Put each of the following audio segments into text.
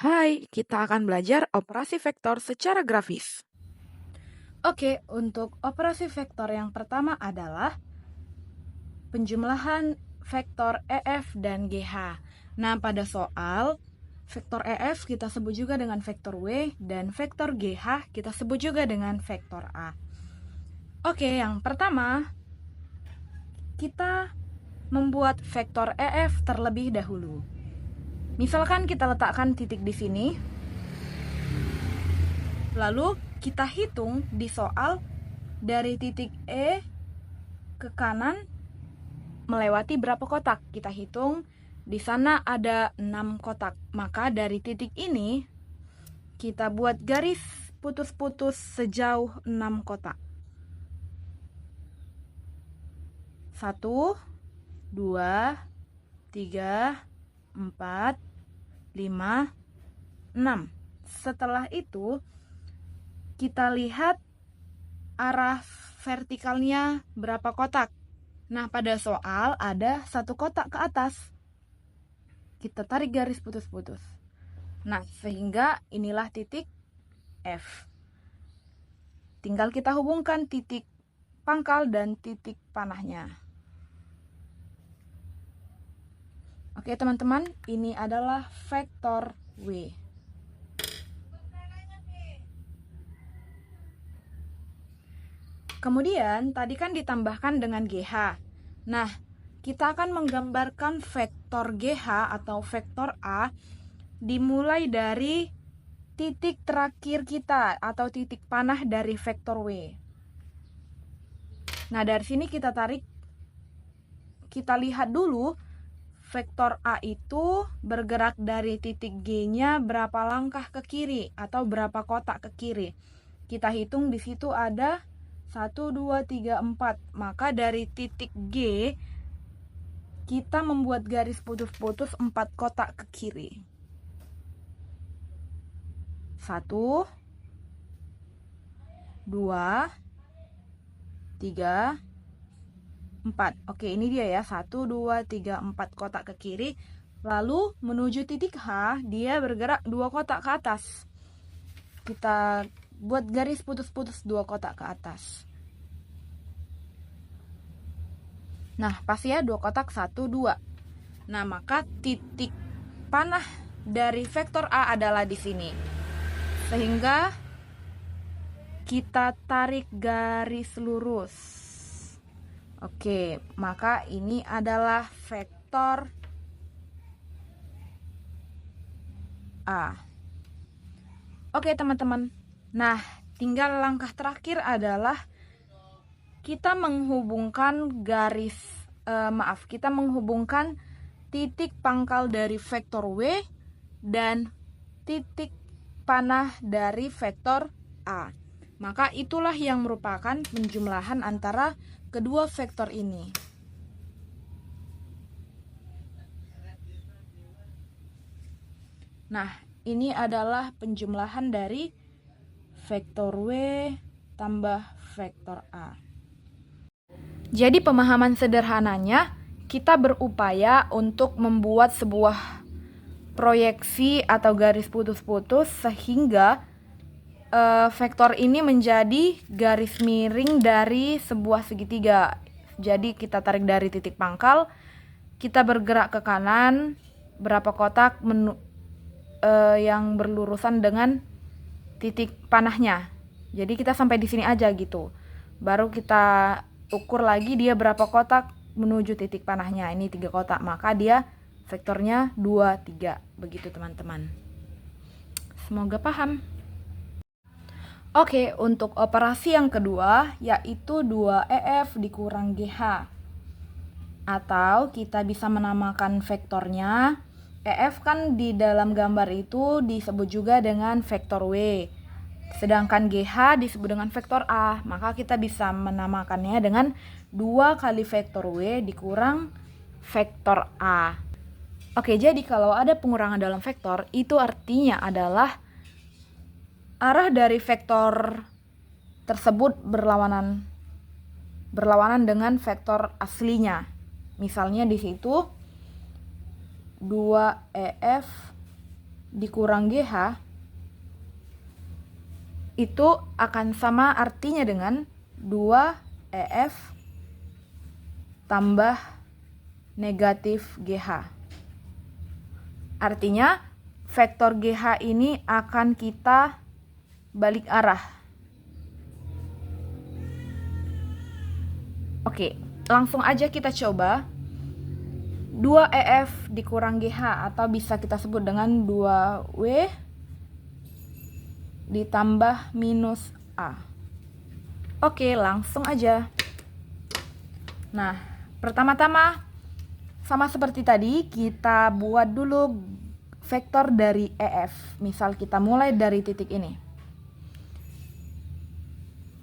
Hai, kita akan belajar operasi vektor secara grafis. Oke, untuk operasi vektor yang pertama adalah penjumlahan vektor EF dan GH. Nah, pada soal vektor EF kita sebut juga dengan vektor W dan vektor GH kita sebut juga dengan vektor A. Oke, yang pertama kita membuat vektor EF terlebih dahulu. Misalkan kita letakkan titik di sini. Lalu kita hitung di soal dari titik E ke kanan melewati berapa kotak. Kita hitung di sana ada 6 kotak. Maka dari titik ini kita buat garis putus-putus sejauh 6 kotak. 1, 2, 3, 4, 5, 6. Setelah itu kita lihat arah vertikalnya berapa kotak. Nah, pada soal ada 1 kotak ke atas. Kita tarik garis putus-putus. Nah, sehingga inilah titik F. Tinggal kita hubungkan titik pangkal dan titik panahnya. Oke, teman-teman, ini adalah vektor W. Kemudian, tadi kan ditambahkan dengan GH. Nah, kita akan menggambarkan vektor GH atau vektor A dimulai dari titik terakhir kita atau titik panah dari vektor W. Nah, dari sini kita lihat dulu vektor A itu bergerak dari titik G-nya berapa langkah ke kiri atau berapa kotak ke kiri. Kita hitung di situ ada 1, 2, 3, 4. Maka dari titik G kita membuat garis putus-putus 4 kotak ke kiri. 1, 2, 3, 4. Oke, ini dia ya. 1, 2, 3, 4 kotak ke kiri. Lalu menuju titik H, dia bergerak 2 kotak ke atas. Kita buat garis putus-putus 2 kotak ke atas. Nah, pas ya 2 kotak, 1, 2. Nah, maka titik panah dari vektor A adalah di sini. Sehingga kita tarik garis lurus. Oke, maka ini adalah vektor A. Oke, teman-teman. Nah, tinggal langkah terakhir adalah kita menghubungkan kita menghubungkan titik pangkal dari vektor W dan titik panah dari vektor A. Maka itulah yang merupakan penjumlahan antara kedua vektor ini. Nah, ini adalah penjumlahan dari vektor W tambah vektor A. Jadi pemahaman sederhananya, kita berupaya untuk membuat sebuah proyeksi atau garis putus-putus sehingga vektor ini menjadi garis miring dari sebuah segitiga. Jadi kita tarik dari titik pangkal, kita bergerak ke kanan berapa kotak yang berlurusan dengan titik panahnya. Jadi kita sampai di sini aja gitu. Baru kita ukur lagi dia berapa kotak menuju titik panahnya. Ini 3 kotak, maka dia vektornya 2, 3. Begitu teman-teman. Semoga paham. Oke, untuk operasi yang kedua yaitu 2EF dikurang GH. Atau kita bisa menamakan vektornya EF kan di dalam gambar itu disebut juga dengan vektor W. Sedangkan GH disebut dengan vektor A. Maka kita bisa menamakannya dengan 2 kali vektor W dikurang vektor A. Oke, jadi kalau ada pengurangan dalam vektor, itu artinya adalah arah dari vektor tersebut berlawanan dengan vektor aslinya. Misalnya di situ 2EF dikurang GH itu akan sama artinya dengan 2EF tambah negatif GH. Artinya vektor GH ini akan kita balik arah. Oke, langsung aja kita coba. 2EF dikurang GH atau bisa kita sebut dengan 2W ditambah minus A. Oke, langsung aja. Nah, pertama-tama sama seperti tadi, kita buat dulu vektor dari EF. Misal kita mulai dari titik ini.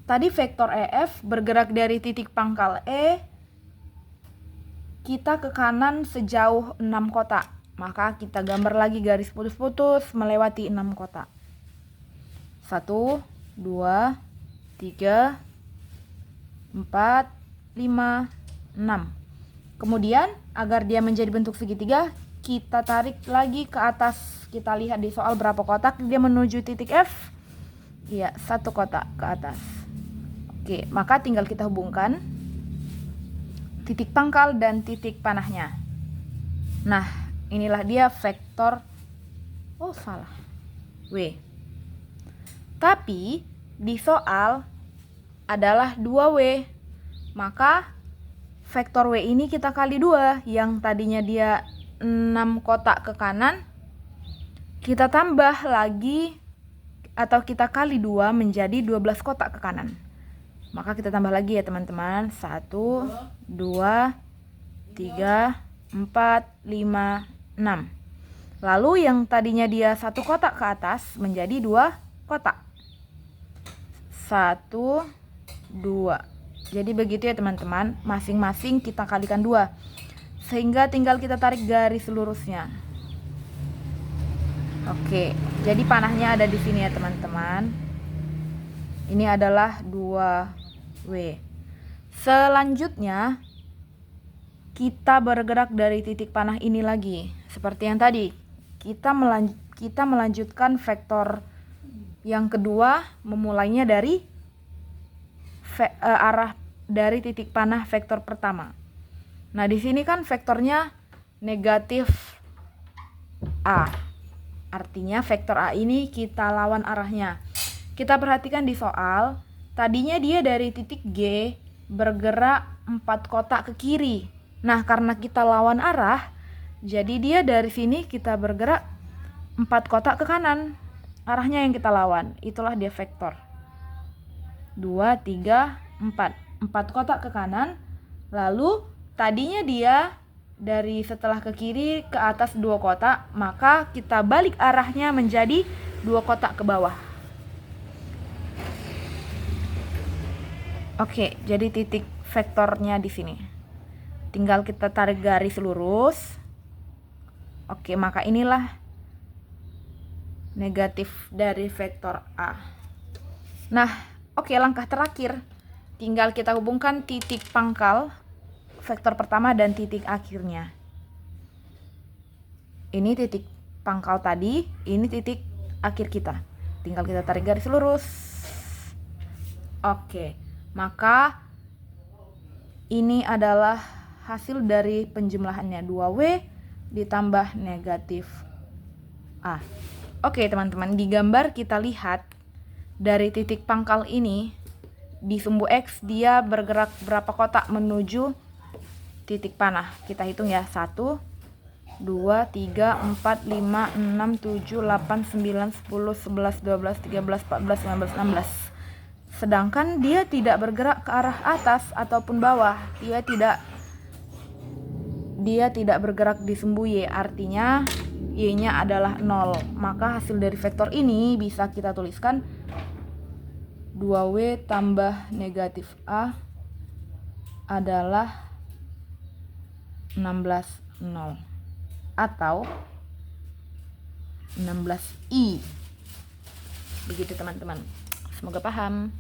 Tadi vektor EF bergerak dari titik pangkal E, kita ke kanan sejauh 6 kotak. Maka kita gambar lagi garis putus-putus melewati 6 kotak. 1, 2, 3, 4, 5, 6. Kemudian agar dia menjadi bentuk segitiga, kita tarik lagi ke atas. Kita lihat di soal berapa kotak dia menuju titik F. Iya, 1 kotak ke atas. Oke, maka tinggal kita hubungkan titik pangkal dan titik panahnya. Nah, inilah dia vektor W. Tapi di soal adalah 2W. Maka vektor W ini kita kali 2. Yang tadinya dia 6 kotak ke kanan, kita tambah lagi atau kita kali 2 menjadi 12 kotak ke kanan. Maka kita tambah lagi ya teman-teman. 1, 2, 3, 4, 5, 6. Lalu yang tadinya dia 1 kotak ke atas menjadi 2 kotak. 1, 2. Jadi begitu ya teman-teman. Masing-masing kita kalikan 2. Sehingga tinggal kita tarik garis lurusnya. Oke, jadi panahnya ada di sini ya teman-teman. Ini adalah 2W. Selanjutnya kita bergerak dari titik panah ini lagi. Seperti yang tadi, kita melanjutkan vektor yang kedua, memulainya dari arah dari titik panah vektor pertama. Nah, di sini kan vektornya negatif A. Artinya vektor A ini kita lawan arahnya. Kita perhatikan di soal, tadinya dia dari titik G bergerak 4 kotak ke kiri. Nah, karena kita lawan arah, jadi dia dari sini kita bergerak 4 kotak ke kanan. Arahnya yang kita lawan, itulah dia vektor. 2, 3, 4. 4 kotak ke kanan. Lalu tadinya dia dari setelah ke kiri ke atas 2 kotak, maka kita balik arahnya menjadi 2 kotak ke bawah. Oke, jadi titik vektornya di sini. Tinggal kita tarik garis lurus. Oke, maka inilah negatif dari vektor A. Nah, oke, langkah terakhir. Tinggal kita hubungkan titik pangkal vektor pertama dan titik akhirnya. Ini titik pangkal tadi, ini titik akhir kita. Tinggal kita tarik garis lurus. Oke, maka ini adalah hasil dari penjumlahannya 2W ditambah negatif A. Oke teman-teman, di gambar kita lihat dari titik pangkal ini di sumbu X dia bergerak berapa kotak menuju titik panah. Kita hitung ya. 1, 2, 3, 4, 5, 6, 7, 8, 9, 10, 11, 12, 13, 14, 15, 16. Sedangkan dia tidak bergerak ke arah atas ataupun bawah. Dia tidak bergerak di sumbu Y. Artinya Y-nya adalah 0. Maka hasil dari vektor ini bisa kita tuliskan 2W tambah negatif A adalah 16, 0 atau 16I. Begitu teman-teman. Semoga paham.